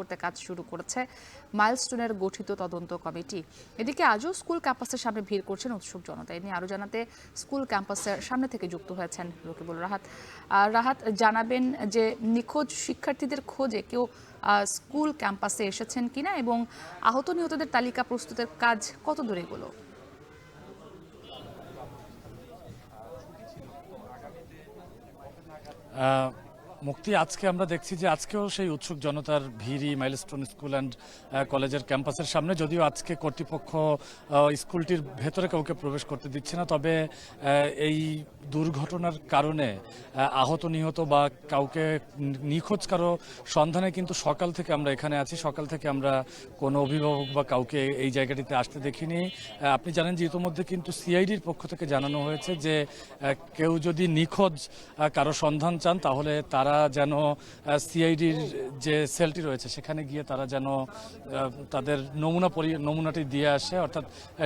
করতে কাজ শুরু করেছে মাইলস্টোনের গঠিত তদন্ত কমিটি। এদিকে আজও স্কুল ক্যাম্পাসের সামনে ভিড় করছেন উৎসুক জনতা। এ নিয়ে আরো জানাতে স্কুল ক্যাম্পাসের সামনে থেকে যুক্ত হয়েছেন রকিবুল রাহাত। রাহাত, জানাবেন যে নিখোঁজ শিক্ষার্থীদের খোঁজে কেউ স্কুল ক্যাম্পাসে এসেছেন কিনা এবং আহত নিহতদের তালিকা প্রস্তুতের কাজ কত দূরে এগোলো? মুক্তি, আজকে আমরা দেখছি যে আজকেও সেই উৎসুক জনতার ভিড়ই মাইলস্টোন স্কুল অ্যান্ড কলেজের ক্যাম্পাসের সামনে। যদিও আজকে কর্তৃপক্ষ স্কুলটির ভেতরে কাউকে প্রবেশ করতে দিচ্ছে না, তবে এই দুর্ঘটনার কারণে আহত নিহত বা কাউকে নিখোঁজ কারো সন্ধানে কিন্তু সকাল থেকে আমরা এখানে আছি। সকাল থেকে আমরা কোনো অভিভাবক বা কাউকে এই জায়গাটিতে আসতে দেখিনি। আপনি জানেন যে ইতোমধ্যে কিন্তু সিআইডির পক্ষ থেকে জানানো হয়েছে যে কেউ যদি নিখোঁজ কারো সন্ধান চান তাহলে তারা যেন সিআইডির যে সেলটি রয়েছে সেখানে গিয়ে তারা যেন তাদের নমুনাটি দিয়ে আসে, অর্থাৎ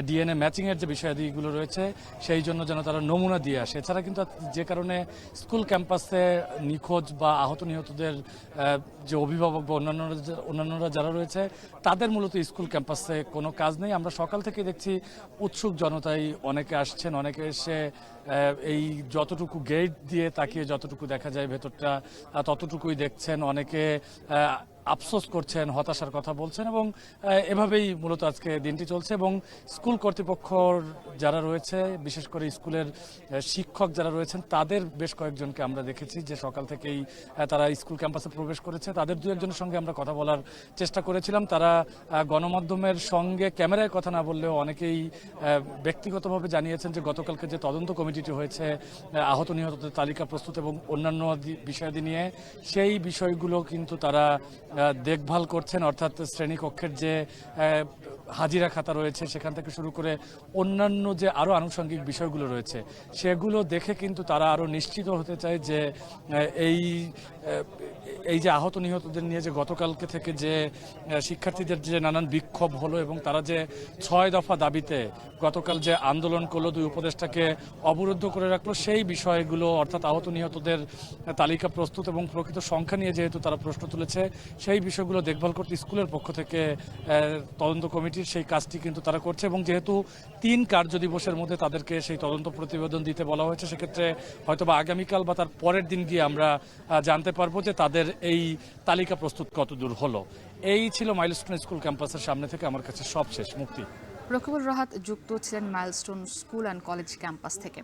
ডিএনএ ম্যাচিংয়ের যে বিষয়াদিগুলো রয়েছে সেই জন্য যেন তারা নমুনা দিয়ে আসে। এছাড়া কিন্তু যে কারণে স্কুল ক্যাম্পাসে নিখোঁজ বা আহত নিহতদের যে অভিভাবক বা অন্যান্যরা যারা রয়েছে তাদের মূলত স্কুল ক্যাম্পাসে কোনো কাজ নেই। আমরা সকাল থেকে দেখছি উৎসুক জনতাই অনেকে আসছেন, অনেকে এসে এই যতটুকু গেট দিয়ে তাকিয়ে যতটুকু দেখা যায় ভেতরটা ততটুকুই দেখছেন। অনেকে আফসোস করছেন, হতাশার কথা বলছেন এবং এভাবেই মূলত আজকে দিনটি চলছে। এবং স্কুল কর্তৃপক্ষ যারা রয়েছে, বিশেষ করে স্কুলের শিক্ষক যারা রয়েছেন তাদের বেশ কয়েকজনকে আমরা দেখেছি যে সকাল থেকেই তারা স্কুল ক্যাম্পাসে প্রবেশ করেছে। তাদের দু একজনের সঙ্গে আমরা কথা বলার চেষ্টা করেছিলাম। তারা গণমাধ্যমের সঙ্গে ক্যামেরায় কথা না বললেও অনেকেই ব্যক্তিগতভাবে জানিয়েছেন যে গতকালকে যে তদন্ত কমিটিটি হয়েছে আহত নিহতদের তালিকা প্রস্তুত এবং অন্যান্য বিষয়াদি নিয়ে, সেই বিষয়গুলো কিন্তু তারা দেখভাল করছেন। অর্থাৎ শ্রেণীকক্ষের যে হাজিরা খাতা রয়েছে সেখান থেকে শুরু করে অন্যান্য যে আরও আনুষঙ্গিক বিষয়গুলো রয়েছে সেগুলো দেখে কিন্তু তারা আরও নিশ্চিত হতে চায় যে এই যে আহত নিহতদের নিয়ে যে গতকালকে থেকে যে শিক্ষার্থীদের যে নানান বিক্ষোভ হলো এবং তারা যে 6 দফা দাবিতে গতকাল যে আন্দোলন করলো, 2 উপদেষ্টাকে অবরুদ্ধ করে রাখলো, সেই বিষয়গুলো অর্থাৎ আহত নিহতদের তালিকা প্রস্তুত এবং প্রকৃত সংখ্যা নিয়ে যেহেতু তারা প্রশ্ন তুলেছে সেই বিষয়গুলো দেখভাল করতে স্কুলের পক্ষ থেকে তদন্ত কমিটির সেই কাজটি কিন্তু তারা করছে। এবং যেহেতু 3 কার্যদিবসের মধ্যে তাদেরকে সেই তদন্ত প্রতিবেদন দিতে বলা হয়েছে, সেক্ষেত্রে হয়তোবা আগামীকাল বা তার পরের দিন গিয়ে আমরা জানতে পারবো যে তাদের এই তালিকা প্রস্তুত কতদূর হলো। এই ছিল মাইলস্টোন স্কুল ক্যাম্পাসের সামনে থেকে আমার কাছে সবশেষ। মুক্তি। রকিবুল রাহাত যুক্ত ছিলেন milestone school and college campus থেকে।